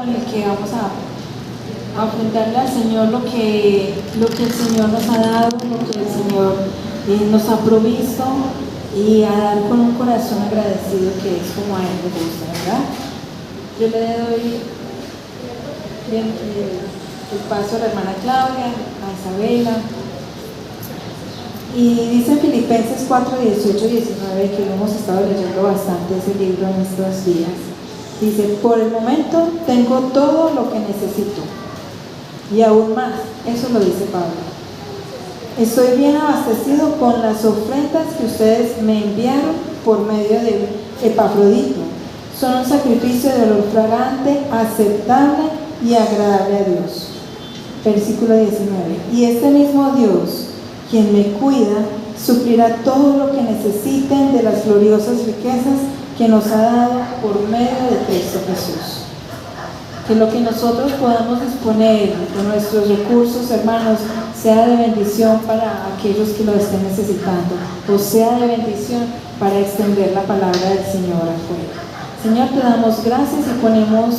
en el que vamos a ofrendarle al Señor lo que el Señor nos ha dado, lo que el Señor nos ha provisto, y a dar con un corazón agradecido, que es como a Él le gusta, ¿verdad? Yo le doy el paso a la hermana Claudia, a Isabela. Y dice Filipenses 4, 18 y 19, que lo hemos estado leyendo bastante ese libro en estos días. Dice: por el momento tengo todo lo que necesito, y aún más. Eso lo dice Pablo. Estoy bien abastecido con las ofrendas que ustedes me enviaron por medio de Epafrodito. Son un sacrificio de olor fragante, aceptable y agradable a Dios. Versículo 19. Y este mismo Dios, quien me cuida, suplirá todo lo que necesiten de las gloriosas riquezas que nos ha dado por medio de Cristo Jesús. Que lo que nosotros podamos disponer de nuestros recursos, hermanos, sea de bendición para aquellos que lo estén necesitando, o sea de bendición para extender la palabra del Señor afuera. Señor, te damos gracias y ponemos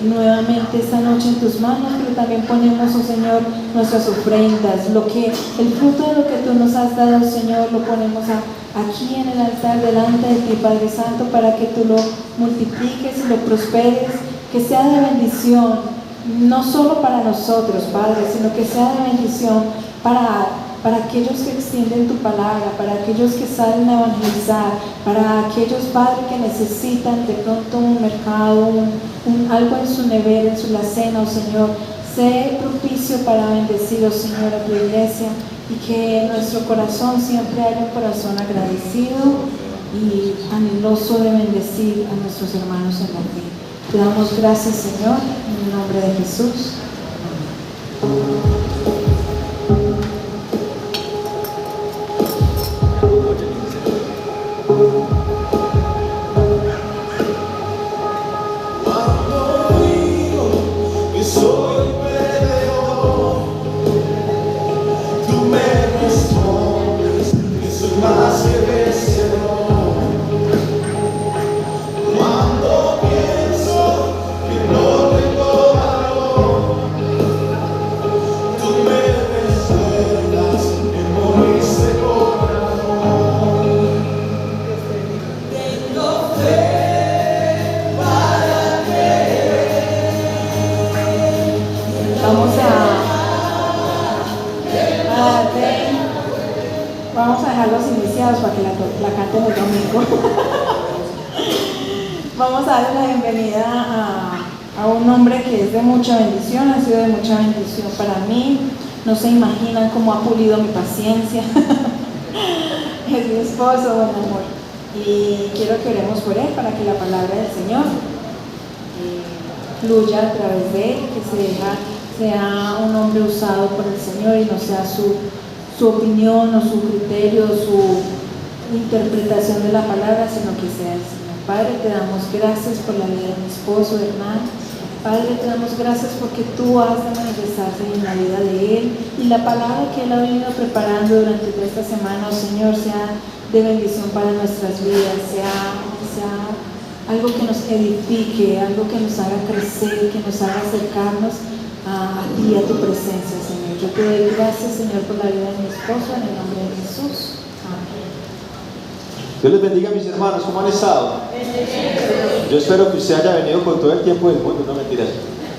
nuevamente esta noche en tus manos, pero también ponemos, oh Señor, nuestras ofrendas, el fruto de lo que tú nos has dado, Señor, lo ponemos aquí en el altar delante de ti, Padre Santo, para que tú lo multipliques y lo prosperes, que sea de bendición, no solo para nosotros, Padre, sino que sea de bendición para aquellos que extienden tu palabra, para aquellos que salen a evangelizar, para aquellos, Padre, que necesitan de pronto un mercado, algo en su nevera, en su alacena, oh Señor. Sé propicio para bendecir, oh Señor, a tu iglesia, y que en nuestro corazón siempre haya un corazón agradecido y anheloso de bendecir a nuestros hermanos en la fe. Te damos gracias, Señor, en el nombre de Jesús. Vamos a dejarlos iniciados para que la canten el domingo. Vamos a darle la bienvenida a un hombre que es de mucha bendición, ha sido de mucha bendición para mí. No se imaginan cómo ha pulido mi paciencia. Es mi esposo, buen amor. Y quiero que oremos por él, para que la palabra del Señor fluya a través de él, que sea un hombre usado por el Señor y no sea su opinión o su criterio, su interpretación de la palabra, sino que sea el Señor. Padre, te damos gracias por la vida de mi esposo, hermano. Padre, te damos gracias porque tú has de manifestarse en la vida de él, y la palabra que él ha venido preparando durante toda esta semana, oh Señor, sea de bendición para nuestras vidas, sea algo que nos edifique, algo que nos haga crecer, que nos haga acercarnos a ti, a tu presencia, Señor. Yo te doy gracias, Señor, por la vida de mi esposo, en el nombre de Jesús. Amén. Dios les bendiga, mis hermanos. ¿Cómo han estado? Yo espero que usted haya venido con todo el tiempo del mundo, no mentiras.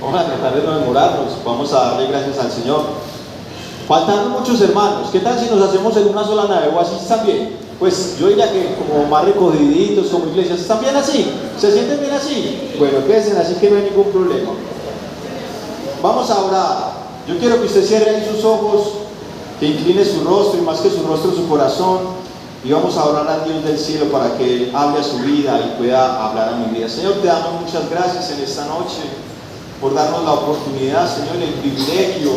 Vamos a tratar de no demorarnos, vamos a darle gracias al Señor. Faltan muchos hermanos. ¿Qué tal si nos hacemos en una sola nave o así también? Pues yo diría que como más recogiditos, como iglesias. ¿Están bien así? ¿Se sienten bien así? Bueno, quédense así, que no hay ningún problema. Vamos a orar. Yo quiero que usted cierre ahí sus ojos, que incline su rostro, y más que su rostro, su corazón, y vamos a orar al Dios del cielo para que Él hable a su vida y pueda hablar a mi vida. Señor, te damos muchas gracias en esta noche por darnos la oportunidad, Señor, el privilegio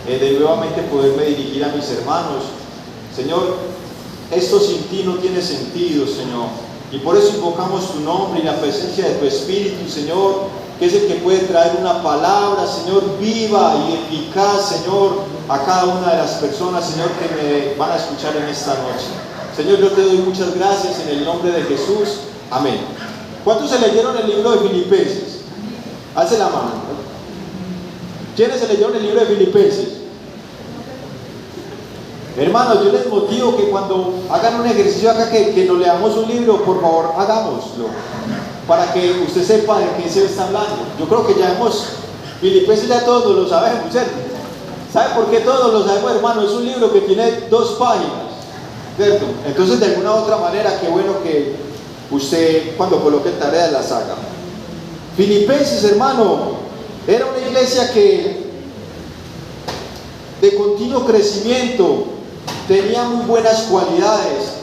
de nuevamente poderme dirigir a mis hermanos. Señor, esto sin ti no tiene sentido, Señor, y por eso invocamos tu nombre y la presencia de tu Espíritu, Señor, que es el que puede traer una palabra, Señor, viva y eficaz, Señor, a cada una de las personas, Señor, que me van a escuchar en esta noche. Señor, yo te doy muchas gracias en el nombre de Jesús. Amén. ¿Cuántos se leyeron el libro de Filipenses? Alce la mano. ¿Quiénes se leyeron el libro de Filipenses? Hermanos, yo les motivo que cuando hagan un ejercicio acá, que nos leamos un libro, por favor, hagámoslo, para que usted sepa de qué se está hablando. Yo creo que ya Filipenses ya todos lo sabemos, ¿cierto? ¿Sabe por qué todos lo sabemos, hermano? Es un libro que tiene 2 páginas, ¿cierto? Entonces, de alguna u otra manera, qué bueno que usted, cuando coloque tareas, las haga. Filipenses, hermano, era una iglesia que de continuo crecimiento, tenía muy buenas cualidades,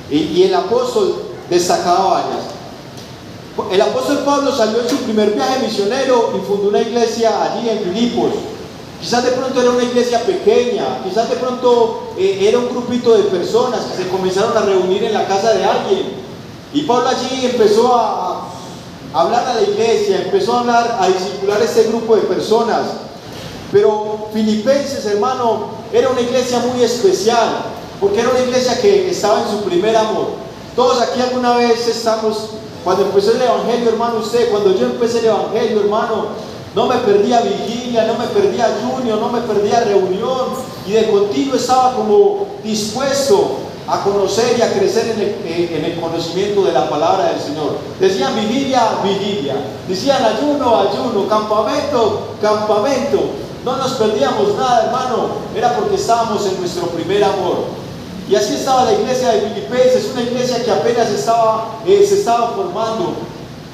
y el apóstol destacaba varias. El apóstol Pablo salió en su primer viaje misionero y fundó una iglesia allí en Filipos. Quizás de pronto era una iglesia pequeña, quizás de pronto era un grupito de personas que se comenzaron a reunir en la casa de alguien, y Pablo allí empezó a hablar a la iglesia, empezó a hablar, a discipular a este grupo de personas. Pero Filipenses, hermano, era una iglesia muy especial, porque era una iglesia que estaba en su primer amor. Todos aquí alguna vez estamos, cuando empezó el evangelio, hermano, cuando yo empecé el evangelio, hermano, no me perdía vigilia, no me perdía ayuno, no me perdía reunión, y de continuo estaba como dispuesto a conocer y a crecer en el conocimiento de la palabra del Señor. Decían vigilia, vigilia, decían ayuno, ayuno, campamento, campamento. No nos perdíamos nada, hermano, era porque estábamos en nuestro primer amor. Y así estaba la iglesia de Filipenses, una iglesia que apenas se estaba formando,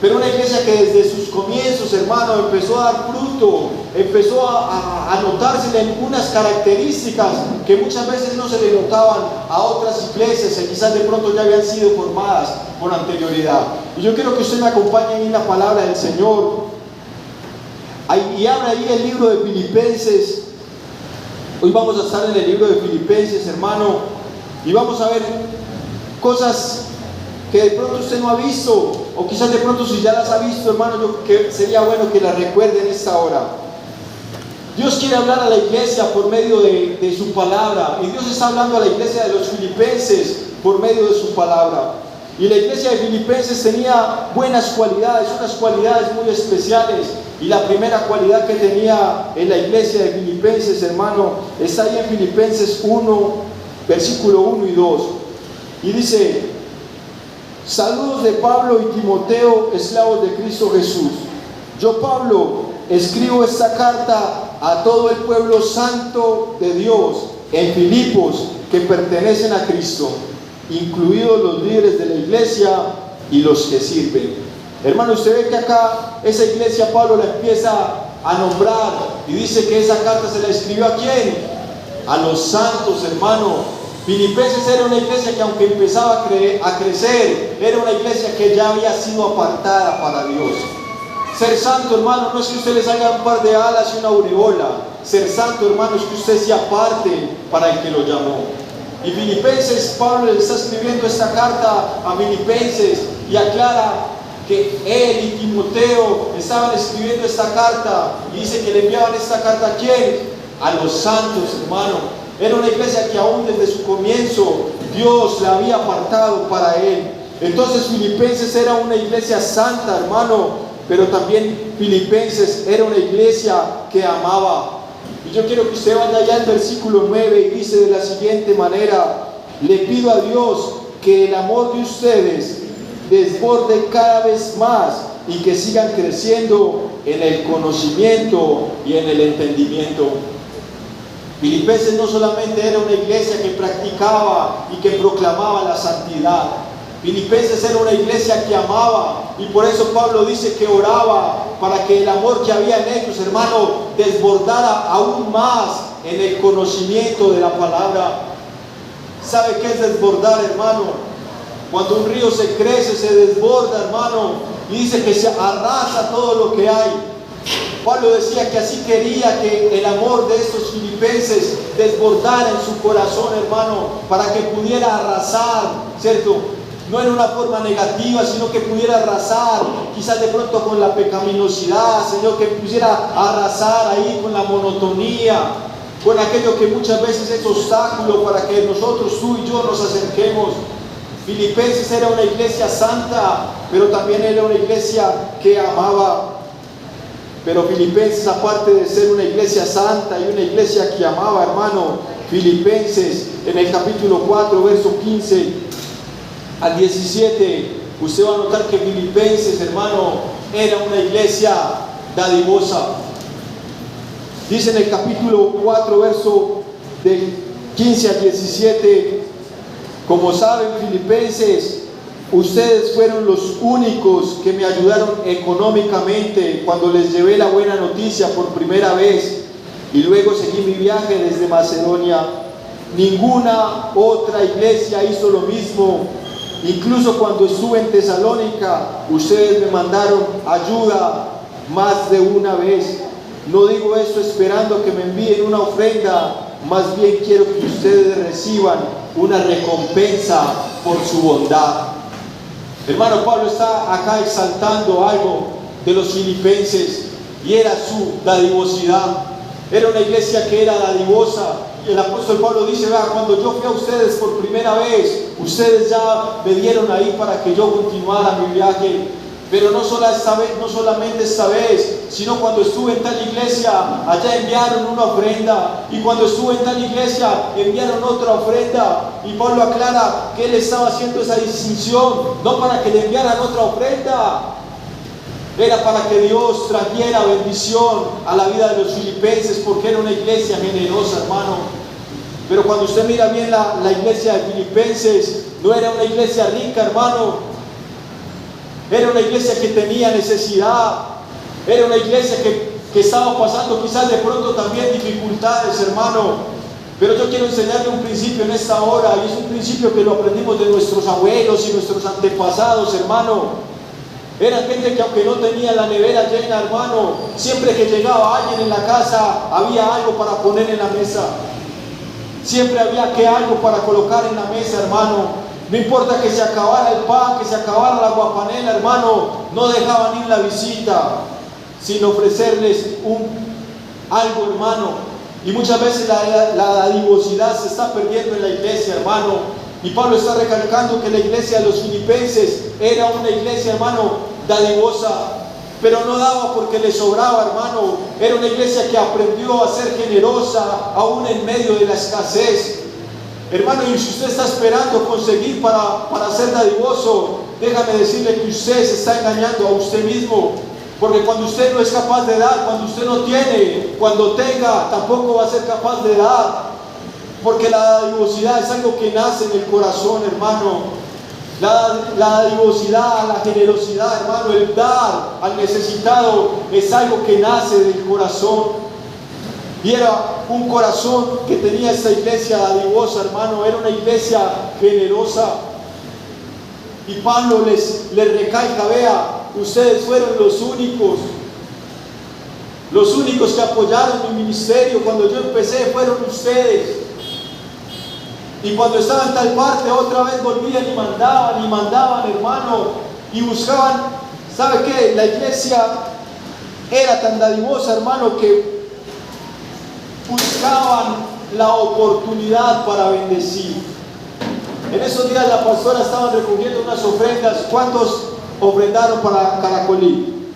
pero una iglesia que desde sus comienzos, hermano, empezó a dar fruto, empezó a notarse en unas características que muchas veces no se le notaban a otras iglesias que quizás de pronto ya habían sido formadas con anterioridad. Y yo quiero que usted me acompañe en la palabra del Señor. Y abra ahí el libro de Filipenses. Hoy vamos a estar en el libro de Filipenses, hermano, y vamos a ver cosas que de pronto usted no ha visto, o quizás de pronto si ya las ha visto, hermano, que sería bueno que las recuerde en esta hora. Dios quiere hablar a la iglesia por medio de su palabra, y Dios está hablando a la iglesia de los Filipenses por medio de su palabra. Y la iglesia de Filipenses tenía buenas cualidades, unas cualidades muy especiales. Y la primera cualidad que tenía en la iglesia de Filipenses, hermano, está ahí en Filipenses 1, versículo 1 y 2. Y dice: saludos de Pablo y Timoteo, esclavos de Cristo Jesús. Yo, Pablo, escribo esta carta a todo el pueblo santo de Dios en Filipos, que pertenecen a Cristo, incluidos los líderes de la iglesia y los que sirven. Hermano, usted ve que acá esa iglesia Pablo la empieza a nombrar y dice que esa carta se la escribió ¿a quién? A los santos, hermano. Filipenses era una iglesia que, aunque empezaba a crecer, era una iglesia que ya había sido apartada para Dios. Ser santo, hermano, no es que usted les haga un par de alas y una aureola. Ser santo, hermano, es que usted se aparte para el que lo llamó. Y Filipenses, Pablo le está escribiendo esta carta a Filipenses y aclara que él y Timoteo estaban escribiendo esta carta, y dice que le enviaban esta carta ¿a quién? A los santos, hermano. Era una iglesia que aún desde su comienzo Dios la había apartado para él. Entonces Filipenses era una iglesia santa, hermano, pero también Filipenses era una iglesia que amaba. Y yo quiero que usted vaya allá al versículo 9 y dice de la siguiente manera: le pido a Dios que el amor de ustedes desborde cada vez más y que sigan creciendo en el conocimiento y en el entendimiento. Filipenses no solamente era una iglesia que practicaba y que proclamaba la santidad. Filipenses era una iglesia que amaba, y por eso Pablo dice que oraba para que el amor que había en ellos, hermano, desbordara aún más en el conocimiento de la palabra. ¿Sabe qué es desbordar, hermano? Cuando un río se crece, se desborda, hermano, y dice que se arrasa todo lo que hay. Pablo decía que así quería que el amor de estos filipenses desbordara en su corazón, hermano, para que pudiera arrasar, ¿cierto? No en una forma negativa, sino que pudiera arrasar, quizás de pronto con la pecaminosidad, Señor, que pudiera arrasar ahí con la monotonía, con aquello que muchas veces es obstáculo para que nosotros, tú y yo, nos acerquemos. Filipenses era una iglesia santa, pero también era una iglesia que amaba. Pero Filipenses, aparte de ser una iglesia santa y una iglesia que amaba, hermano, Filipenses en el capítulo 4, verso 15 al 17, usted va a notar que Filipenses, hermano, era una iglesia dadivosa. Dice en el capítulo 4, verso del 15 al 17, como saben, Filipenses, ustedes fueron los únicos que me ayudaron económicamente cuando les llevé la buena noticia por primera vez y luego seguí mi viaje desde Macedonia. Ninguna otra iglesia hizo lo mismo. Incluso cuando estuve en Tesalónica, ustedes me mandaron ayuda más de una vez. No digo esto esperando que me envíen una ofrenda, más bien quiero que ustedes reciban una recompensa por su bondad. Hermano, Pablo está acá exaltando algo de los filipenses y era su dadivosidad. Era una iglesia que era dadivosa. Y el apóstol Pablo dice, vea, cuando yo fui a ustedes por primera vez, ustedes ya me dieron ahí para que yo continuara mi viaje. Pero no solamente esta vez, sino cuando estuve en tal iglesia, allá enviaron una ofrenda. Y cuando estuve en tal iglesia, enviaron otra ofrenda. Y Pablo aclara que él estaba haciendo esa distinción, no para que le enviaran otra ofrenda, era para que Dios trajera bendición a la vida de los filipenses, porque era una iglesia generosa, hermano. Pero cuando usted mira bien la iglesia de Filipenses, no era una iglesia rica, hermano. Era una iglesia que tenía necesidad. Era una iglesia que estaba pasando quizás de pronto también dificultades, hermano. Pero yo quiero enseñarle un principio en esta hora, y es un principio que lo aprendimos de nuestros abuelos y nuestros antepasados, hermano. Era gente que aunque no tenía la nevera llena, hermano, siempre que llegaba alguien en la casa, había algo para poner en la mesa. Siempre había algo para colocar en la mesa, hermano. No importa que se acabara el pan, que se acabara la guapanela, hermano, no dejaban ir la visita sin ofrecerles algo, hermano. Y muchas veces la dadivosidad se está perdiendo en la iglesia, hermano. Y Pablo está recalcando que la iglesia de los filipenses era una iglesia, hermano, dadivosa, pero no daba porque le sobraba, hermano. Era una iglesia que aprendió a ser generosa aún en medio de la escasez. Hermano, y si usted está esperando conseguir para ser dadivoso, déjame decirle que usted se está engañando a usted mismo. Porque cuando usted no es capaz de dar, cuando usted no tiene, cuando tenga, tampoco va a ser capaz de dar. Porque la dadivosidad es algo que nace en el corazón, hermano. La dadivosidad, la generosidad, hermano, el dar al necesitado es algo que nace del corazón. Y era un corazón que tenía esta iglesia dadivosa, hermano. Era una iglesia generosa. Y Pablo les recalca, vea, ustedes fueron los únicos que apoyaron mi ministerio. Cuando yo empecé fueron ustedes. Y cuando estaba en tal parte, otra vez volvían y mandaban, hermano, y buscaban. ¿Sabe qué? La iglesia era tan dadivosa, hermano, que buscaban la oportunidad para bendecir. En esos días la pastora estaba recogiendo unas ofrendas. ¿Cuántos ofrendaron para Caracolí?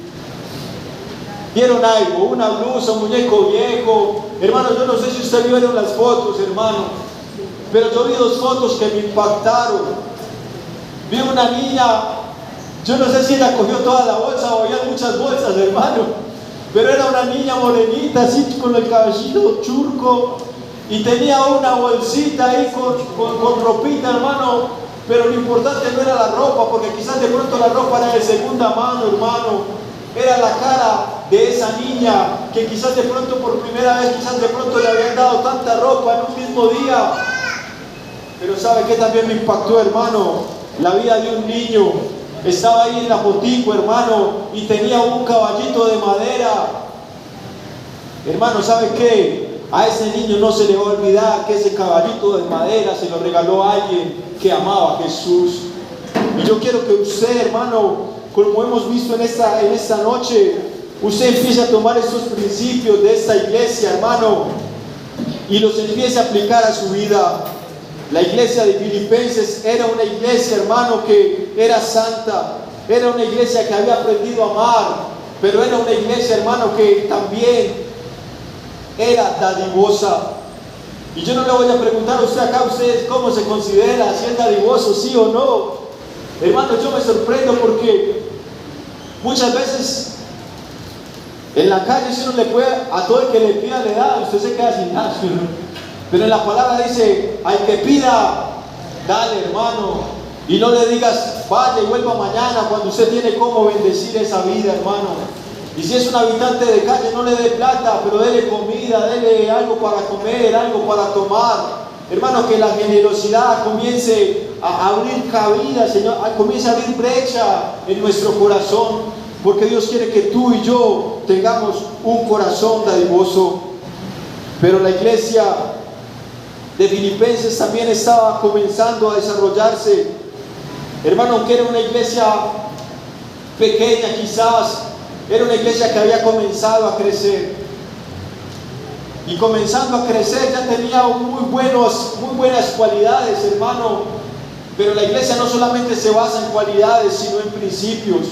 ¿Vieron algo? Una blusa, un muñeco viejo. Hermano, yo no sé si ustedes vieron las fotos, hermano, pero yo vi dos fotos que me impactaron. Vi una niña, yo no sé si ella cogió toda la bolsa o había muchas bolsas, hermano, pero era una niña morenita, así con el cabellito churco, y tenía una bolsita ahí con ropita, hermano. Pero lo importante no era la ropa, porque quizás de pronto la ropa era de segunda mano, hermano. Era la cara de esa niña, que quizás de pronto por primera vez, quizás de pronto le habían dado tanta ropa en un mismo día. Pero ¿sabe qué también me impactó, hermano? La vida de un niño. Estaba ahí en la fotico, hermano, y tenía un caballito de madera. Hermano, ¿sabe qué? A ese niño no se le va a olvidar que ese caballito de madera se lo regaló a alguien que amaba a Jesús. Y yo quiero que usted, hermano, como hemos visto en esta noche, usted empiece a tomar estos principios de esta iglesia, hermano, y los empiece a aplicar a su vida. La iglesia de Filipenses era una iglesia, hermano, que era santa. Era una iglesia que había aprendido a amar. pero era una iglesia, hermano, que también era dadivosa. Y yo no le voy a preguntar a usted acá, usted cómo se considera, si es dadivoso, sí o no. Hermano, yo me sorprendo porque muchas veces en la calle, si uno le puede, a todo el que le pida le da, usted se queda sin nada. Pero en la palabra dice, al que pida, dale, hermano. Y no le digas, vaya y vuelva mañana, cuando usted tiene cómo bendecir esa vida, hermano. Y si es un habitante de calle, no le dé plata, pero dele comida, dele algo para comer, algo para tomar. Hermano, que la generosidad comience a abrir cabida, Señor, comience a abrir brecha en nuestro corazón. Porque Dios quiere que tú y yo tengamos un corazón dadivoso. Pero la iglesia de Filipenses también estaba comenzando a desarrollarse. Hermano, aunque era una iglesia pequeña quizás, era una iglesia que había comenzado a crecer. Y comenzando a crecer ya tenía muy buenas cualidades, hermano. Pero la iglesia no solamente se basa en cualidades, sino en principios.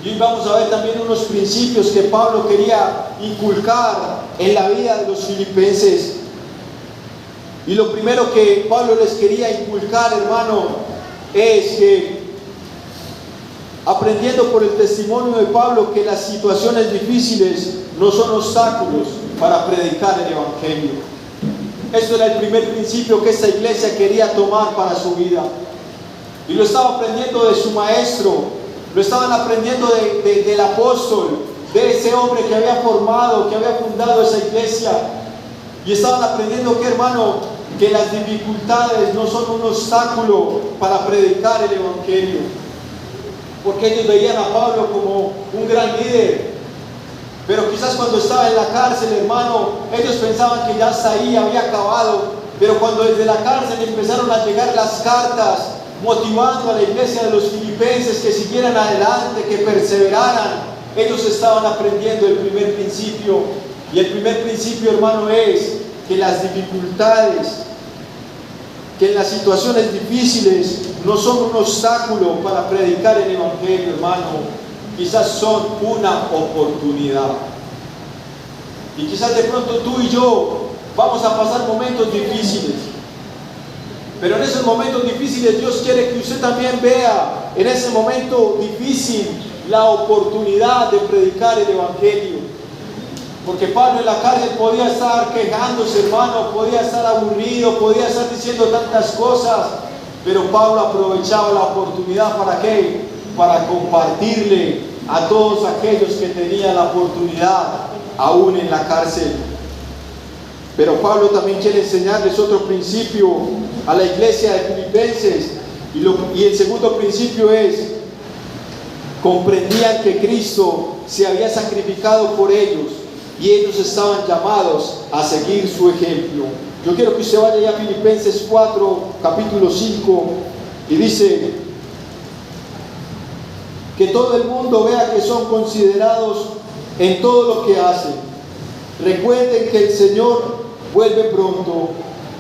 Y hoy vamos a ver también unos principios que Pablo quería inculcar en la vida de los filipenses. Y lo primero que Pablo les quería inculcar, hermano, es que, aprendiendo por el testimonio de Pablo, que las situaciones difíciles no son obstáculos para predicar el evangelio. Eso era el primer principio que esta iglesia quería tomar para su vida. Y lo estaba aprendiendo de su maestro, lo estaban aprendiendo del apóstol, de ese hombre que había formado, que había fundado esa iglesia. Y estaban aprendiendo que, hermano, que las dificultades no son un obstáculo para predicar el evangelio. Porque ellos veían a Pablo como un gran líder. Pero quizás cuando estaba en la cárcel, hermano, ellos pensaban que ya hasta ahí había acabado. Pero cuando desde la cárcel empezaron a llegar las cartas motivando a la iglesia de los filipenses que siguieran adelante, que perseveraran, ellos estaban aprendiendo el primer principio. Y el primer principio, hermano, es que las dificultades, que en las situaciones difíciles no son un obstáculo para predicar el evangelio, hermano. Quizás son una oportunidad. Y quizás de pronto tú y yo vamos a pasar momentos difíciles. Pero en esos momentos difíciles Dios quiere que usted también vea en ese momento difícil la oportunidad de predicar el evangelio. Porque Pablo en la cárcel podía estar quejándose, hermano, podía estar aburrido, podía estar diciendo tantas cosas, pero Pablo aprovechaba la oportunidad, ¿para qué? Para compartirle a todos aquellos que tenían la oportunidad aún en la cárcel. Pero Pablo también quiere enseñarles otro principio a la iglesia de Filipenses, y el segundo principio es: comprendían que Cristo se había sacrificado por ellos y ellos estaban llamados a seguir su ejemplo. Yo quiero que usted vaya ya a Filipenses 4, capítulo 5, y dice: que todo el mundo vea que son considerados en todo lo que hacen. Recuerden que el Señor vuelve pronto.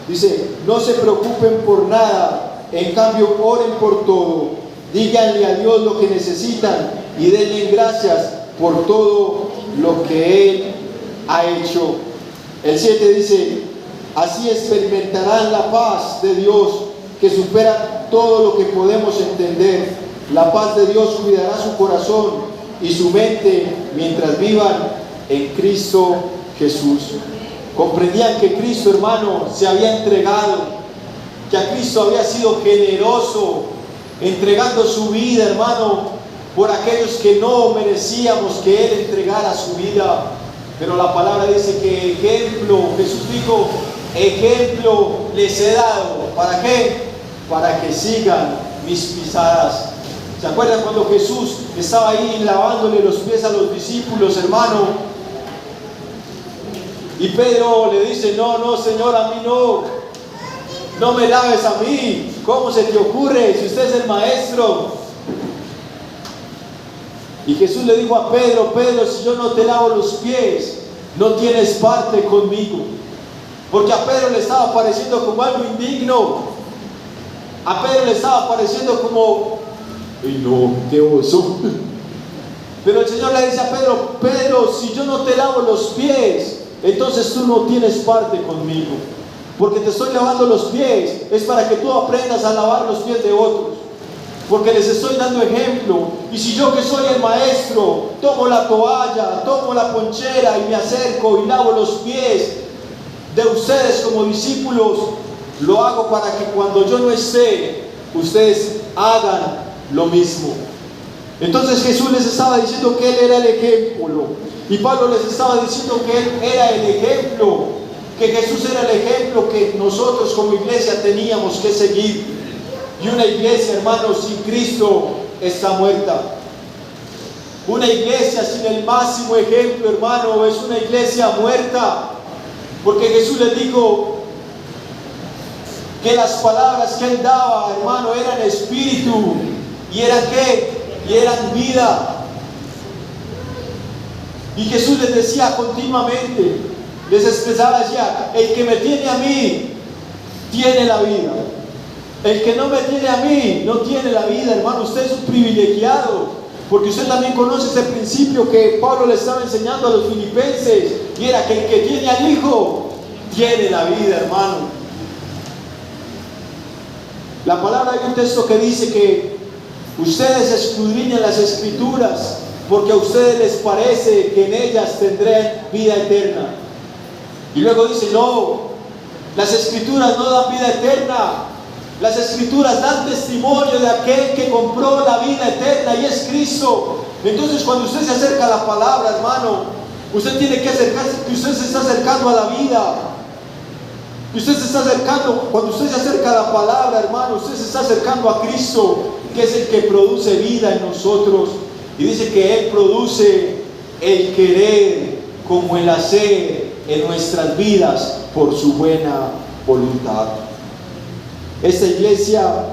Dice: no se preocupen por nada, en cambio oren por todo. Díganle a Dios lo que necesitan y denle gracias por todo lo que Él ha hecho. El 7 dice: así experimentarán la paz de Dios que supera todo lo que podemos entender. La paz de Dios cuidará su corazón y su mente mientras vivan en Cristo Jesús. Comprendían que Cristo, hermano, se había entregado, que a Cristo había sido generoso, entregando su vida, hermano, por aquellos que no merecíamos que Él entregara su vida. Pero la palabra dice que ejemplo, Jesús dijo: ejemplo les he dado. ¿Para qué? Para que sigan mis pisadas. ¿Se acuerdan cuando Jesús estaba ahí lavándole los pies a los discípulos, hermano? Y Pedro le dice: no, Señor, a mí no me laves a mí. ¿Cómo se te ocurre si usted es el maestro? Y Jesús le dijo a Pedro: Pedro, si yo no te lavo los pies, no tienes parte conmigo. Porque a Pedro le estaba pareciendo como algo indigno. A Pedro le estaba pareciendo como: ¡ay no, qué oso! Pero el Señor le dice a Pedro: Pedro, si yo no te lavo los pies, entonces tú no tienes parte conmigo. Porque te estoy lavando los pies, es para que tú aprendas a lavar los pies de otros. Porque les estoy dando ejemplo. Y si yo, que soy el maestro, tomo la toalla, tomo la ponchera y me acerco y lavo los pies de ustedes como discípulos, lo hago para que cuando yo no esté, ustedes hagan lo mismo. Entonces Jesús les estaba diciendo que Él era el ejemplo. Y Pablo les estaba diciendo que Él era el ejemplo, que Jesús era el ejemplo que nosotros como iglesia teníamos que seguir. Y una iglesia, hermanos, sin Cristo está muerta. Una iglesia sin el máximo ejemplo, hermano, es una iglesia muerta. Porque Jesús les dijo que las palabras que Él daba, hermano, eran espíritu. ¿Y eran qué? Y eran vida. Y Jesús les decía continuamente, les expresaba, decía: el que me tiene a mí, tiene la vida. El que no me tiene a mí, no tiene la vida, hermano. Usted es un privilegiado, porque usted también conoce ese principio que Pablo le estaba enseñando a los filipenses, y era que el que tiene al Hijo, tiene la vida, hermano. La palabra, hay un texto que dice que ustedes escudriñan las Escrituras, porque a ustedes les parece que en ellas tendrán vida eterna. Y luego dice: no, las Escrituras no dan vida eterna. Las Escrituras dan testimonio de aquel que compró la vida eterna, y es Cristo. Entonces, cuando usted se acerca a la palabra, hermano, usted tiene que acercarse, que usted se está acercando a la vida. Usted se está acercando, cuando usted se acerca a la palabra, hermano, usted se está acercando a Cristo, que es el que produce vida en nosotros. Y dice que Él produce el querer como el hacer en nuestras vidas por su buena voluntad. Esta iglesia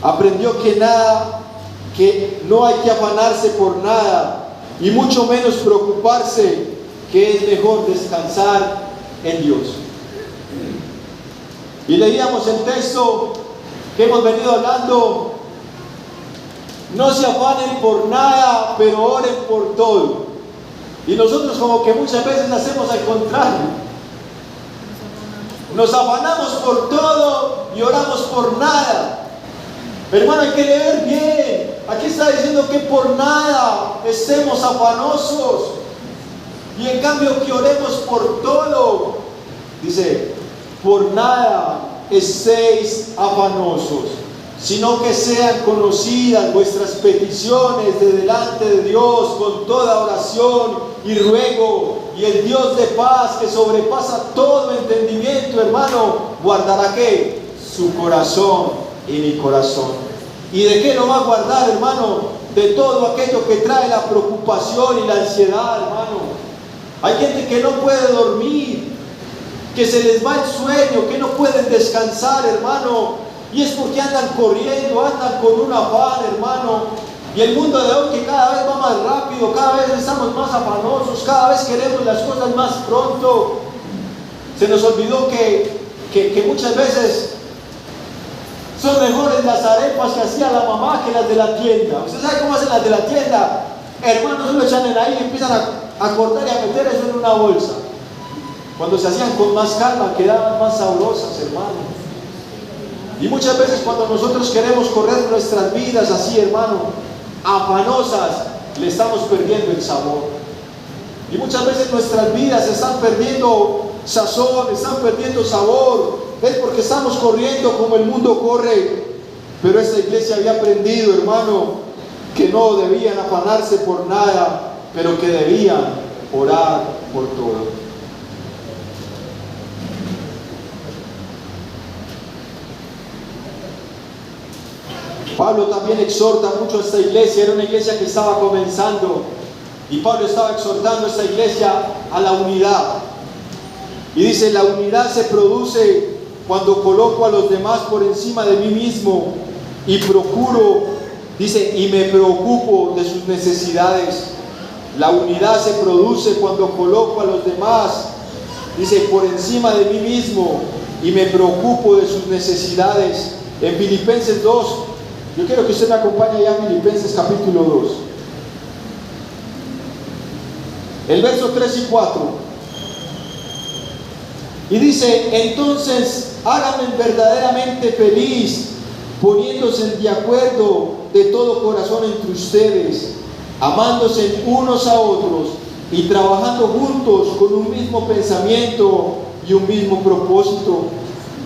aprendió que no hay que afanarse por nada, y mucho menos preocuparse, que es mejor descansar en Dios. Y leíamos el texto que hemos venido hablando: no se afanen por nada, pero oren por todo. Y nosotros como que muchas veces hacemos al contrario. Nos afanamos por todo y oramos por nada. Hermano, hay que leer bien. Aquí está diciendo que por nada estemos afanosos, y en cambio que oremos por todo. Dice: por nada estéis afanosos, sino que sean conocidas vuestras peticiones de delante de Dios con toda oración y ruego, y el Dios de paz, que sobrepasa todo entendimiento, hermano, guardará ¿qué? Su corazón y mi corazón. ¿Y de qué lo va a guardar, hermano? De todo aquello que trae la preocupación y la ansiedad, hermano. Hay gente que no puede dormir, que se les va el sueño, que no pueden descansar, hermano, y es porque andan corriendo, andan con un afán, hermano. Y el mundo de hoy, que cada vez va más rápido, cada vez estamos más afanosos, cada vez queremos las cosas más pronto. Se nos olvidó que muchas veces son mejores las arepas que hacía la mamá que las de la tienda. ¿Usted sabe cómo hacen las de la tienda? Hermanos, lo echan en ahí y empiezan a cortar y a meter eso en una bolsa. Cuando se hacían con más calma, quedaban más sabrosas, hermano. Y muchas veces cuando nosotros queremos correr nuestras vidas así, hermano, afanosas, le estamos perdiendo el sabor. Y muchas veces nuestras vidas están perdiendo sazón, están perdiendo sabor. Es porque estamos corriendo como el mundo corre. Pero esta iglesia había aprendido, hermano, que no debían afanarse por nada, pero que debían orar por todo. Pablo también exhorta mucho a esta iglesia. Era una iglesia que estaba comenzando, y Pablo estaba exhortando a esta iglesia a la unidad. Y dice: la unidad se produce cuando coloco a los demás por encima de mí mismo y procuro, dice, y me preocupo de sus necesidades. La unidad se produce cuando coloco a los demás, dice, por encima de mí mismo y me preocupo de sus necesidades. En Filipenses 2, yo quiero que usted me acompañe allá en Filipenses capítulo 2. el verso 3 y 4. Y dice: entonces háganme verdaderamente feliz, poniéndose de acuerdo de todo corazón entre ustedes, amándose unos a otros y trabajando juntos con un mismo pensamiento y un mismo propósito.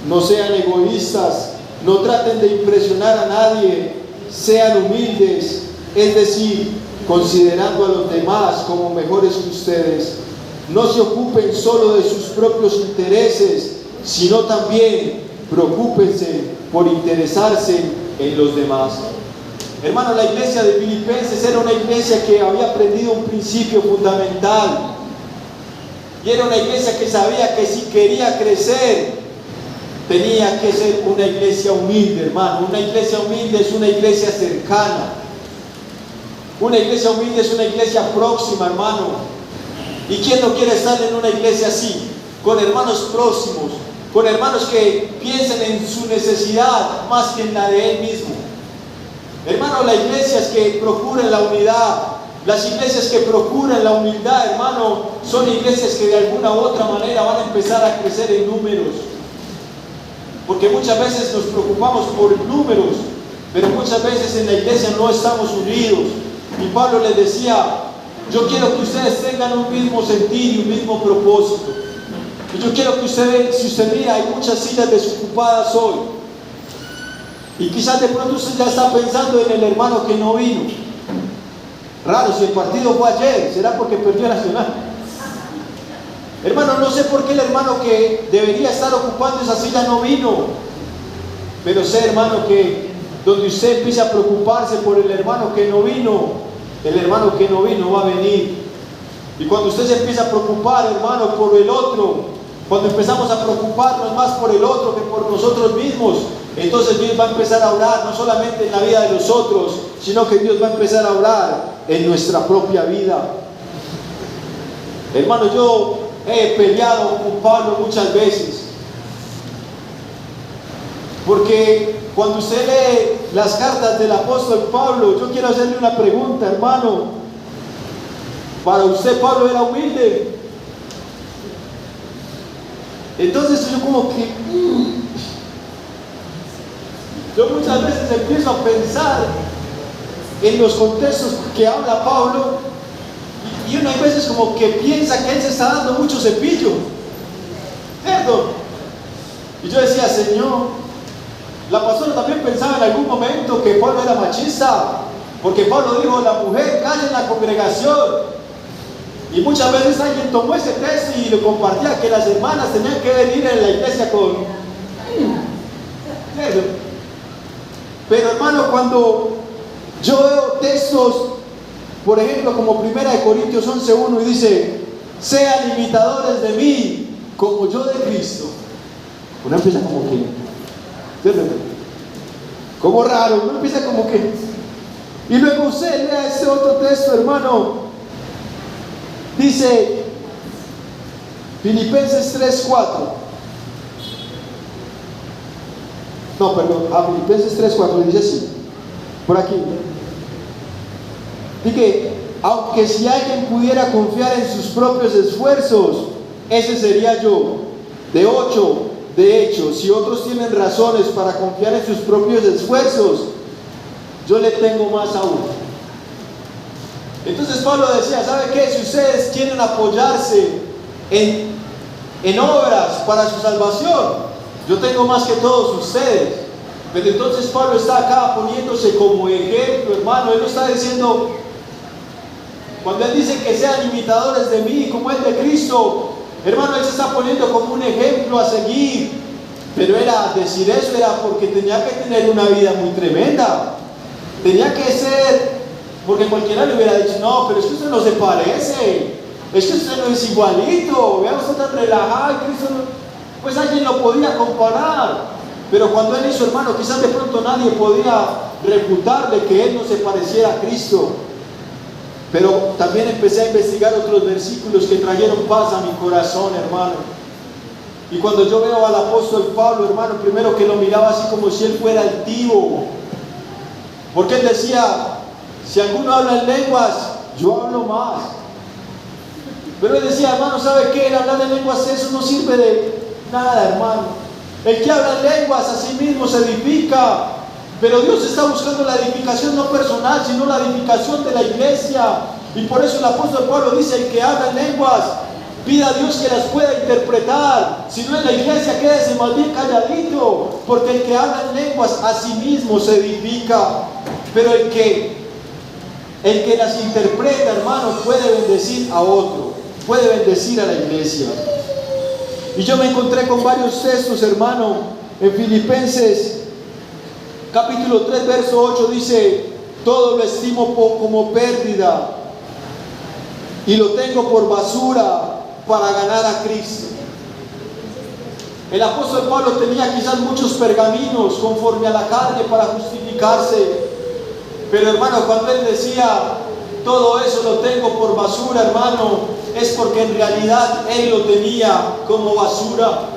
No sean egoístas, no traten de impresionar a nadie, sean humildes, es decir, considerando a los demás como mejores que ustedes. No se ocupen solo de sus propios intereses, sino también preocúpense por interesarse en los demás. Hermano, la iglesia de Filipenses era una iglesia que había aprendido un principio fundamental. Y era una iglesia que sabía que si quería crecer, tenía que ser una iglesia humilde, hermano. Una iglesia humilde es una iglesia cercana. Una iglesia humilde es una iglesia próxima, hermano. ¿Y quién no quiere estar en una iglesia así? Con hermanos próximos, con hermanos que piensen en su necesidad más que en la de él mismo. Hermano, las iglesias que procuran la unidad, las iglesias que procuran la humildad, hermano, son iglesias que de alguna u otra manera van a empezar a crecer en números. Porque muchas veces nos preocupamos por números, pero muchas veces en la iglesia no estamos unidos. Y Pablo les decía: yo quiero que ustedes tengan un mismo sentir y un mismo propósito. Y yo quiero que ustedes, si usted mira, hay muchas sillas desocupadas hoy. Y quizás de pronto usted ya está pensando en el hermano que no vino. Raro, si el partido fue ayer, ¿será porque perdió el Nacional? Hermano, no sé por qué el hermano que debería estar ocupando esa silla no vino. Pero sé, hermano, que donde usted empiece a preocuparse por el hermano que no vino, el hermano que no vino va a venir. Y cuando usted se empieza a preocupar, hermano, por el otro, cuando empezamos a preocuparnos más por el otro que por nosotros mismos, entonces Dios va a empezar a obrar no solamente en la vida de los otros, sino que Dios va a empezar a obrar en nuestra propia vida. Hermano, yo he peleado con Pablo muchas veces, porque cuando usted lee las cartas del apóstol Pablo, yo quiero hacerle una pregunta, hermano. Para usted Pablo era humilde. Entonces yo como que yo muchas veces empiezo a pensar en los contextos que habla Pablo, y uno hay veces como que piensa que él se está dando mucho cepillo, ¿cierto? Y yo decía: Señor, la pastora también pensaba en algún momento que Pablo era machista, porque Pablo dijo: la mujer calla en la congregación. Y muchas veces alguien tomó ese texto y lo compartía, que las hermanas tenían que venir en la iglesia con... Pero hermano, cuando yo veo textos, por ejemplo, como 1 Corintios 11:1, y dice: sean imitadores de mí, como yo de Cristo. Uno empieza como que... como raro, uno empieza como que... Y luego usted lea ese otro texto, hermano. Dice Filipenses 3:4. No, perdón, Filipenses 3:4 dice así, por aquí. Dice: aunque si alguien pudiera confiar en sus propios esfuerzos, ese sería yo. De hecho, si otros tienen razones para confiar en sus propios esfuerzos, yo le tengo más aún. Entonces Pablo decía: ¿sabe qué? Si ustedes quieren apoyarse en obras para su salvación, yo tengo más que todos ustedes. Pero entonces Pablo está acá poniéndose como ejemplo, hermano. Él no está diciendo, cuando él dice que sean imitadores de mí como el de Cristo, hermano, él se está poniendo como un ejemplo a seguir. Pero decir eso era porque tenía que tener una vida muy tremenda. Tenía que ser... porque cualquiera le hubiera dicho: no, pero es que usted no se parece, es que usted no es igualito, vea usted tan relajado, Cristo no... Pues alguien lo podía comparar. Pero cuando él hizo, hermano, quizás de pronto nadie podía refutarle que él no se pareciera a Cristo. Pero también empecé a investigar otros versículos que trajeron paz a mi corazón, hermano. Y cuando yo veo al apóstol Pablo, hermano, primero que lo miraba así como si él fuera altivo, porque él decía: si alguno habla en lenguas, yo hablo más. Pero él decía, hermano, ¿sabe qué? El hablar en lenguas, eso no sirve de nada, hermano. El que habla en lenguas a sí mismo se edifica. Pero Dios está buscando la edificación no personal, sino la edificación de la iglesia. Y por eso el apóstol Pablo dice, el que habla en lenguas, pida a Dios que las pueda interpretar. Si no en la iglesia, quédese más bien calladito. Porque el que habla en lenguas a sí mismo se edifica. Pero el que las interpreta, hermano, puede bendecir a otro, puede bendecir a la iglesia. Y yo me encontré con varios textos, hermano. En Filipenses capítulo 3, verso 8 dice, todo lo estimo como pérdida y lo tengo por basura para ganar a Cristo. El apóstol Pablo tenía quizás muchos pergaminos conforme a la carne para justificarse. Pero hermano, cuando él decía, todo eso lo tengo por basura, hermano, es porque en realidad él lo tenía como basura.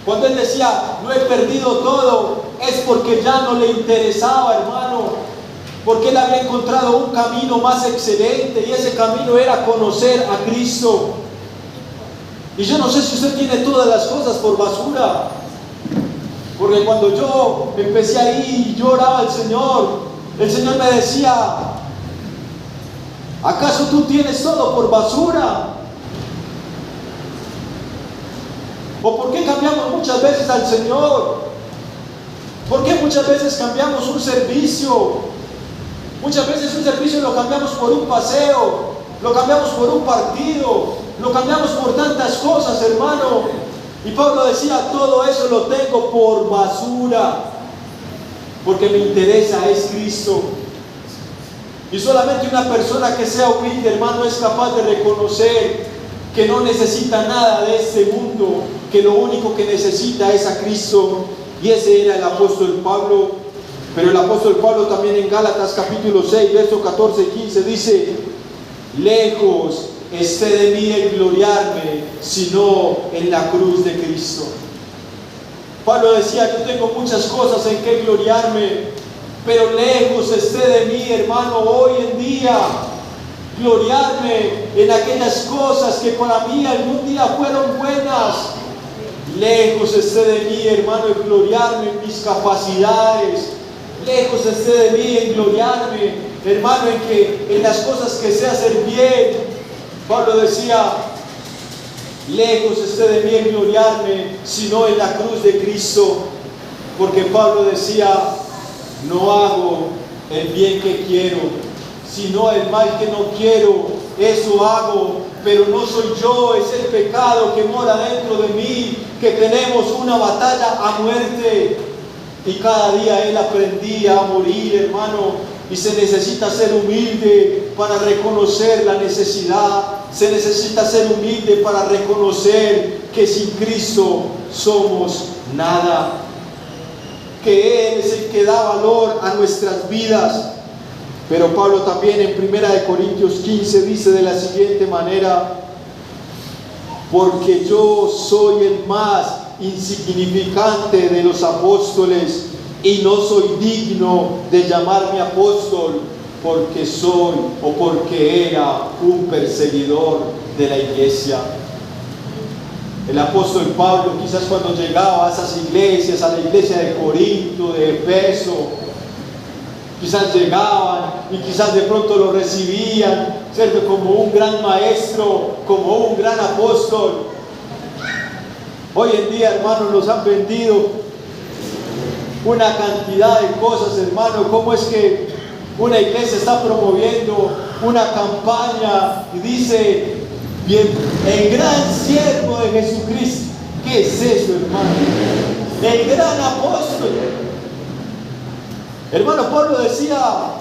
Cuando él decía, lo he perdido todo, es porque ya no le interesaba, hermano, porque él había encontrado un camino más excelente y ese camino era conocer a Cristo. Y yo no sé si usted tiene todas las cosas por basura, porque cuando yo empecé ahí y yo oraba al Señor, el Señor me decía, ¿acaso tú tienes todo por basura? ¿O por qué cambiamos muchas veces al Señor? ¿Por qué muchas veces cambiamos un servicio? Muchas veces un servicio lo cambiamos por un paseo, lo cambiamos por un partido, lo cambiamos por tantas cosas, hermano. Y Pablo decía, todo eso lo tengo por basura, porque me interesa es Cristo. Y solamente una persona que sea humilde, hermano, es capaz de reconocer que no necesita nada de este mundo, que lo único que necesita es a Cristo. Y ese era el apóstol Pablo. Pero el apóstol Pablo también en Gálatas capítulo 6, versos 14 y 15 dice, lejos esté de mí el gloriarme, sino en la cruz de Cristo. Pablo decía, yo tengo muchas cosas en que gloriarme, pero lejos esté de mí, hermano, hoy en día, gloriarme en aquellas cosas que para mí algún día fueron buenas. Lejos esté de mí, hermano, en gloriarme en mis capacidades. Lejos esté de mí en gloriarme, hermano, en las cosas que sé hacer bien. Pablo decía, lejos esté de mí en gloriarme, sino en la cruz de Cristo. Porque Pablo decía, no hago el bien que quiero, sino el mal que no quiero, eso hago. Pero no soy yo, es el pecado que mora dentro de mí, que tenemos una batalla a muerte. Y cada día él aprendía a morir, hermano. Y se necesita ser humilde para reconocer la necesidad. Se necesita ser humilde para reconocer que sin Cristo somos nada. Que Él es el que da valor a nuestras vidas. Pero Pablo también en 1 Corintios 15 dice de la siguiente manera, porque yo soy el más insignificante de los apóstoles y no soy digno de llamarme apóstol, porque soy o porque era un perseguidor de la iglesia. El apóstol Pablo, quizás cuando llegaba a esas iglesias, a la iglesia de Corinto, de Efeso, quizás llegaban y quizás de pronto lo recibían, ¿cierto?, como un gran maestro, como un gran apóstol. Hoy en día, hermanos, nos han vendido una cantidad de cosas, hermano. ¿Cómo es que una iglesia está promoviendo una campaña y dice, bien, el gran siervo de Jesucristo? ¿Qué es eso, hermano? El gran apóstol. Hermano, Pablo decía,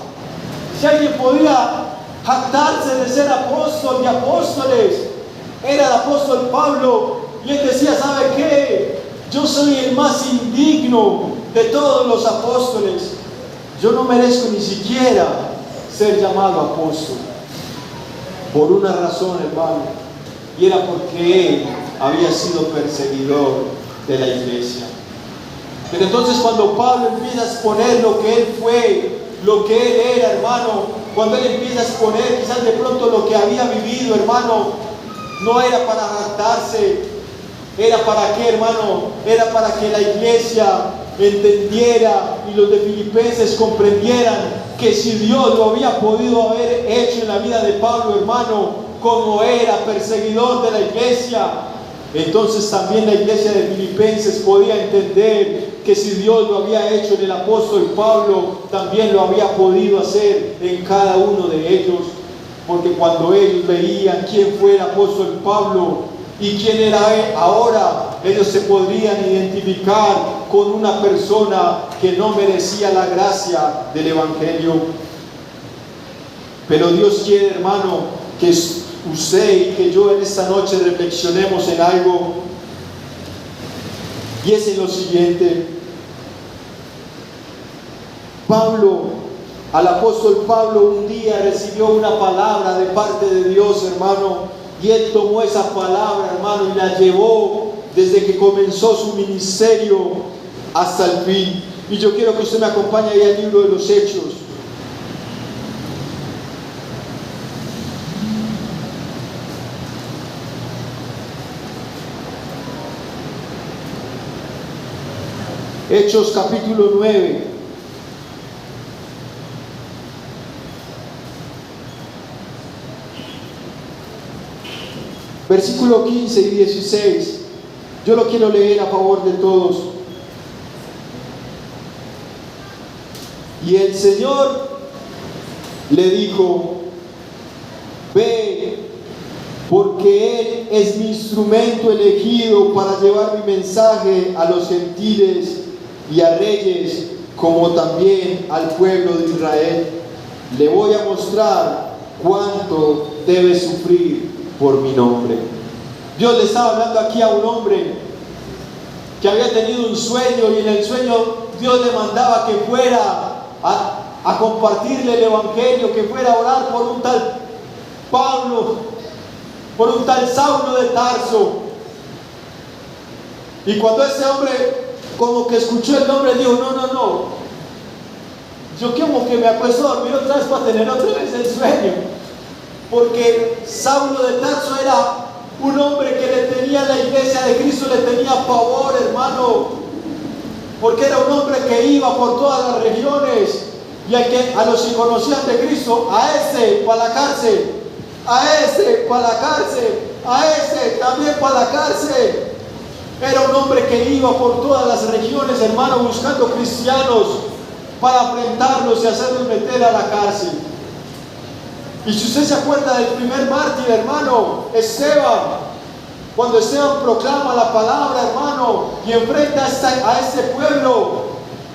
si alguien podía jactarse de ser apóstol, de apóstoles, era el apóstol Pablo. Y él decía, ¿sabe qué? Yo soy el más indigno de todos los apóstoles. Yo no merezco ni siquiera ser llamado apóstol. Por una razón, hermano, y era porque él había sido perseguidor de la iglesia. Pero entonces cuando Pablo empieza a exponer lo que él fue, lo que él era, hermano, cuando él empieza a exponer quizás de pronto lo que había vivido, hermano, no era para jactarse, era para qué, hermano, era para que la iglesia entendiera y los de Filipenses comprendieran que si Dios lo había podido haber hecho en la vida de Pablo, hermano, como era perseguidor de la iglesia, entonces también la iglesia de Filipenses podía entender que si Dios lo había hecho en el apóstol Pablo, también lo había podido hacer en cada uno de ellos. Porque cuando ellos veían quién fue el apóstol Pablo y quién era él ahora, ellos se podrían identificar con una persona que no merecía la gracia del evangelio. Pero Dios quiere, hermano, que usted y que yo en esta noche reflexionemos en algo, y es en lo siguiente. Al apóstol Pablo un día recibió una palabra de parte de Dios, hermano, y él tomó esa palabra, hermano, y la llevó desde que comenzó su ministerio hasta el fin. Y yo quiero que usted me acompañe ahí al libro de los Hechos. Hechos capítulo 9. Versículo 15 y 16. Yo lo quiero leer a favor de todos. Y el Señor le dijo: ve, porque Él es mi instrumento elegido para llevar mi mensaje a los gentiles y a reyes, como también al pueblo de Israel. Le voy a mostrar cuánto debe sufrir por mi nombre. Dios le estaba hablando aquí a un hombre que había tenido un sueño, y en el sueño Dios le mandaba que fuera a compartirle el evangelio, que fuera a orar por un tal Pablo, por un tal Saulo de Tarso. Y cuando ese hombre como que escuchó el nombre, dijo: no, yo como que me acuesto a dormir otra vez para tener otra vez el sueño. Porque Saulo de Tarso era un hombre que le tenía a la iglesia de Cristo, le tenía pavor, hermano, porque era un hombre que iba por todas las regiones, y a los que conocían de Cristo, a ese para la cárcel, a ese para la cárcel, a ese también para la cárcel. Era un hombre que iba por todas las regiones, hermano, buscando cristianos para enfrentarlos y hacerlos meter a la cárcel. Y si usted se acuerda del primer mártir, hermano, Esteban, cuando Esteban proclama la palabra, hermano, y enfrenta a este pueblo,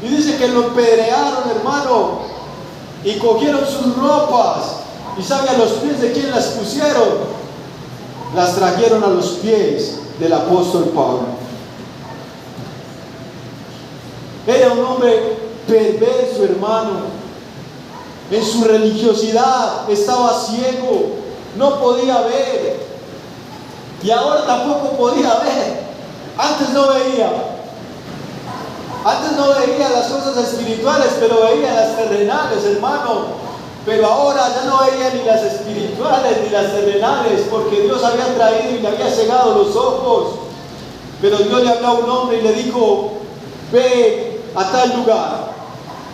y dice que lo apedrearon, hermano, y cogieron sus ropas, y sabe a los pies de quién las pusieron, las trajeron a los pies del apóstol Pablo. Era un hombre perverso, hermano. En su religiosidad estaba ciego, no podía ver, y ahora tampoco podía ver. Antes no veía las cosas espirituales, pero veía las terrenales, hermano. Pero ahora ya no veía ni las espirituales ni las terrenales, porque Dios había traído y le había cegado los ojos. Pero Dios le habló a un hombre y le dijo: ve a tal lugar.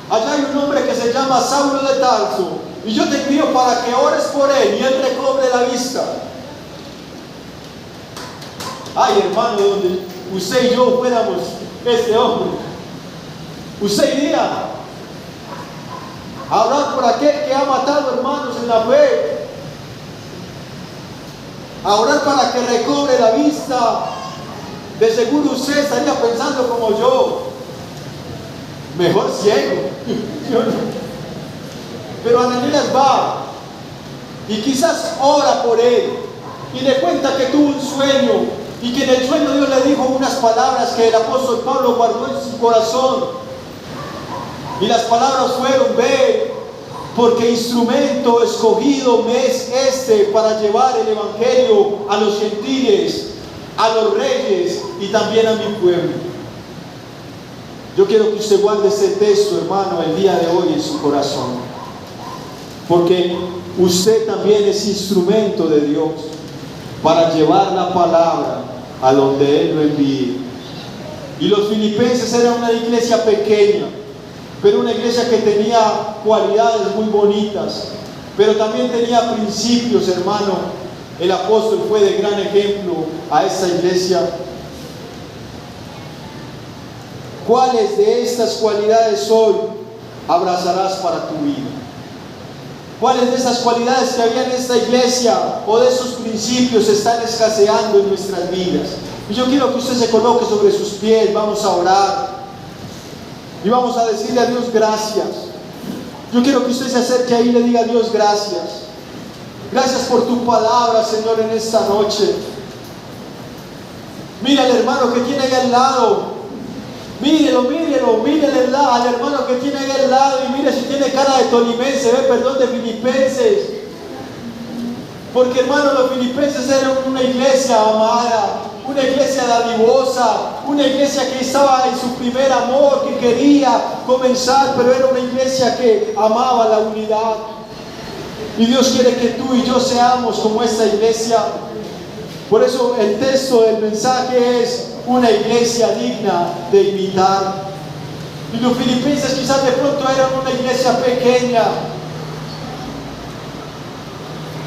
Allá hay un hombre que se llama Saulo de Tarso, y yo te envío para que ores por él y él recobre la vista. Ay, hermano, donde usted y yo fuéramos este hombre, usted iría a orar por aquel que ha matado hermanos en la fe, a orar para que recobre la vista. De seguro usted estaría pensando como yo: mejor ciego. Pero Ananías va y quizás ora por él y le cuenta que tuvo un sueño, y que en el sueño Dios le dijo unas palabras que el apóstol Pablo guardó en su corazón, y las palabras fueron: ve, porque instrumento escogido me es este para llevar el evangelio a los gentiles, a los reyes y también a mi pueblo. Yo quiero que usted guarde este texto, hermano, el día de hoy en su corazón. porque usted también es instrumento de Dios para llevar la palabra a donde Él lo envíe. Y los filipenses eran una iglesia pequeña, pero una iglesia que tenía cualidades muy bonitas, pero también tenía principios, hermano. El apóstol fue de gran ejemplo a esta iglesia. ¿Cuáles de estas cualidades hoy abrazarás para tu vida? ¿Cuáles de esas cualidades que había en esta iglesia o de esos principios están escaseando en nuestras vidas? Y yo quiero que usted se coloque sobre sus pies, vamos a orar y vamos a decirle a Dios gracias. Yo quiero que usted se acerque ahí y le diga a Dios gracias. Gracias por tu palabra, Señor, en esta noche. Mira al hermano que tiene ahí al lado. Mírelo, mírele al hermano que tiene ahí al lado y mire si tiene cara de tolimense, de filipenses. Porque, hermano, los filipenses eran una iglesia amada, una iglesia dadivosa, una iglesia que estaba en su primer amor, que quería comenzar, pero era una iglesia que amaba la unidad. Y Dios quiere que tú y yo seamos como esta iglesia. Por eso el texto del mensaje es una iglesia digna de imitar. Y los filipenses quizás de pronto eran una iglesia pequeña,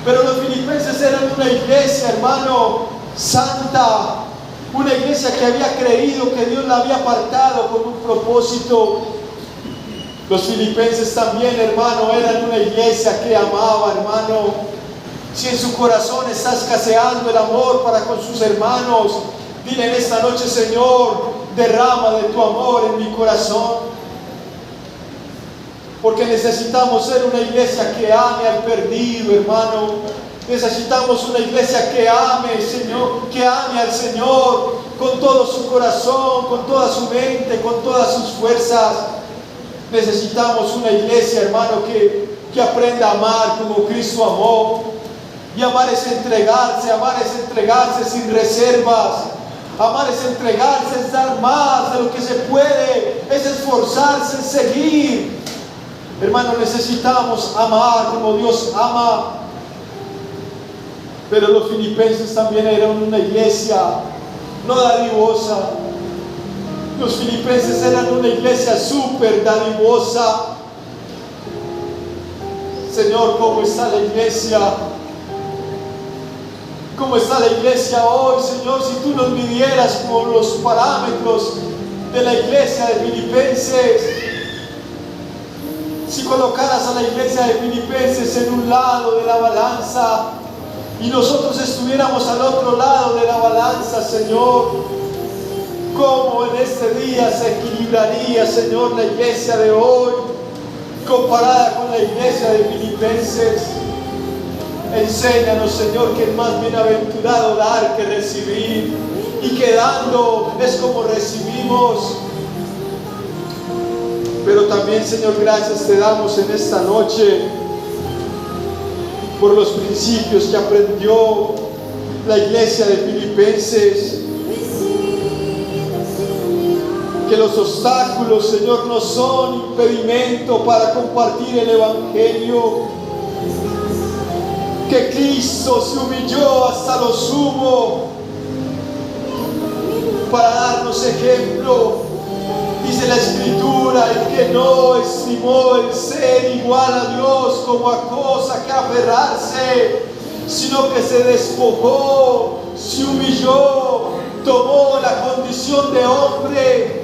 pero los filipenses eran una iglesia, hermano, santa, una iglesia que había creído que Dios la había apartado con un propósito. Los filipenses también, hermano, eran una iglesia que amaba, hermano. Si en su corazón está escaseando el amor para con sus hermanos, dile en esta noche: Señor, derrama de tu amor en mi corazón. Porque necesitamos ser una iglesia que ame al perdido, hermano. Necesitamos una iglesia que ame, Señor, que ame al Señor con todo su corazón, con toda su mente, con todas sus fuerzas. Necesitamos una iglesia, hermano, que aprenda a amar como Cristo amó. Y amar es entregarse sin reservas. Amar es entregarse, es dar más de lo que se puede, es esforzarse en seguir. Hermano, necesitamos amar como Dios ama. Pero los filipenses también eran una iglesia no dadivosa. Los filipenses eran una iglesia súper dadivosa. Señor, ¿cómo está la iglesia? ¿Cómo está la iglesia hoy, Señor? Si tú nos midieras por los parámetros de la iglesia de Filipenses, si colocaras a la iglesia de Filipenses en un lado de la balanza y nosotros estuviéramos al otro lado de la balanza, Señor, ¿cómo en este día se equilibraría, Señor, la iglesia de hoy comparada con la iglesia de Filipenses? Enséñanos, Señor, que es más bienaventurado dar que recibir, y que dando es como recibimos. Pero también, Señor, gracias te damos en esta noche por los principios que aprendió la iglesia de Filipenses. Que los obstáculos, Señor, no son impedimento para compartir el Evangelio. Que Cristo se humilló hasta lo sumo para darnos ejemplo. Dice la Escritura: el que no estimó el ser igual a Dios como a cosa que aferrarse, sino que se despojó, se humilló, tomó la condición de hombre.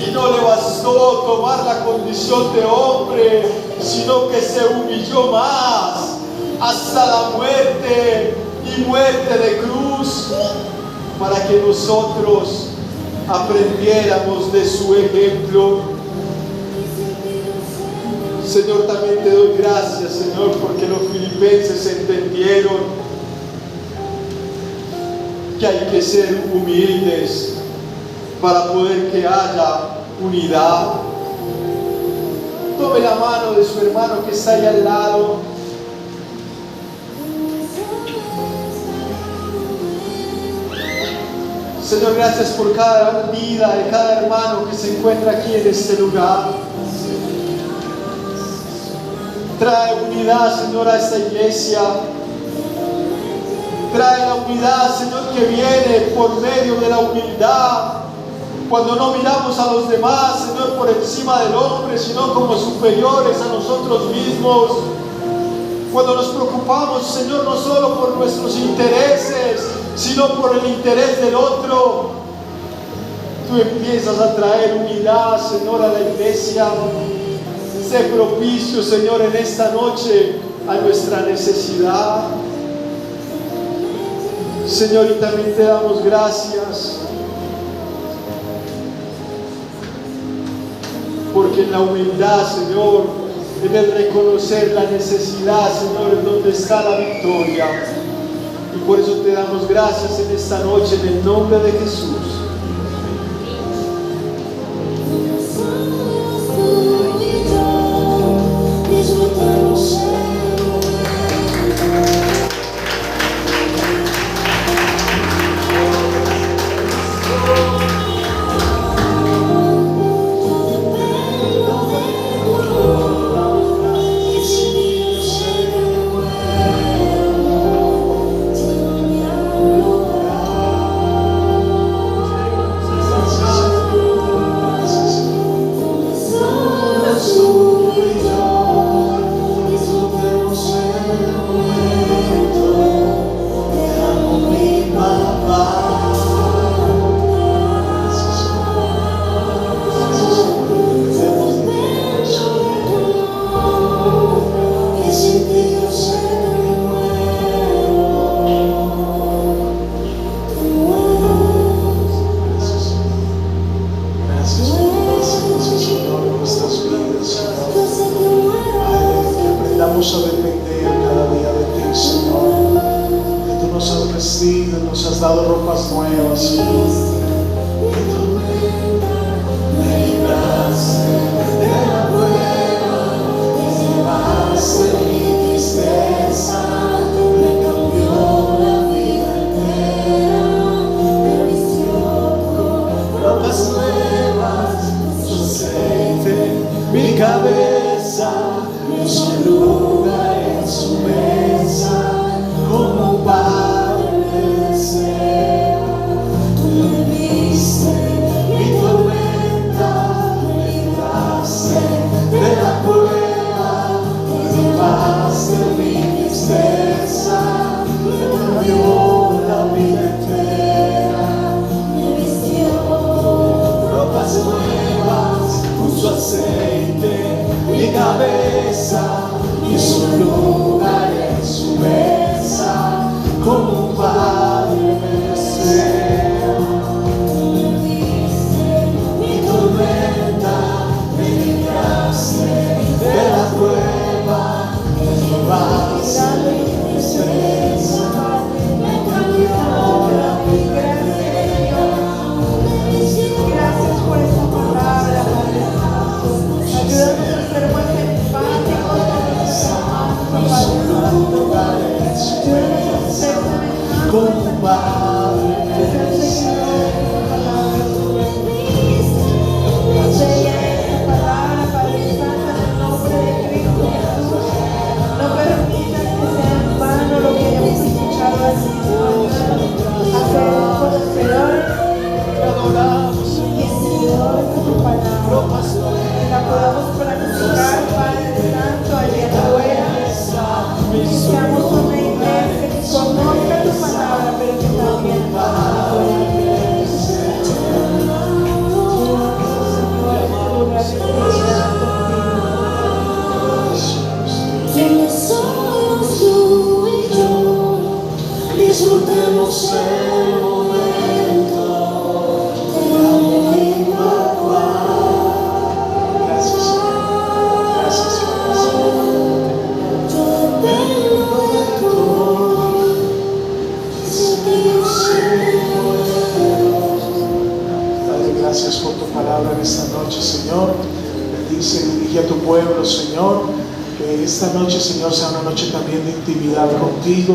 Y no le bastó tomar la condición de hombre, sino que se humilló más hasta la muerte, y muerte de cruz, para que nosotros aprendiéramos de su ejemplo. Señor, también te doy gracias, Señor, porque los filipenses entendieron que hay que ser humildes para poder que haya unidad. Tome la mano de su hermano que está ahí al lado. Señor, gracias por cada vida de cada hermano que se encuentra aquí en este lugar. Trae unidad, Señor, a esta iglesia. Trae la unidad, Señor, que viene por medio de la humildad. Cuando no miramos a los demás, Señor, por encima del hombre, sino como superiores a nosotros mismos. Cuando nos preocupamos, Señor, no solo por nuestros intereses, sino por el interés del otro. Tú empiezas a traer unidad, Señor, a la iglesia. Sé propicio, Señor, en esta noche a nuestra necesidad. Señor, y también te damos gracias porque en la humildad, Señor, en el reconocer la necesidad, Señor, es donde está la victoria. Y por eso te damos gracias en esta noche, en el nombre de Jesús.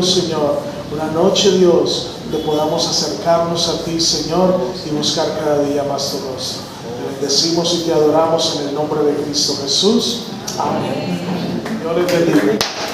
Señor, una noche, Dios, donde podamos acercarnos a ti, Señor, y buscar cada día más tu rostro. Te bendecimos y te adoramos en el nombre de Cristo Jesús. Amén. Dios les bendiga.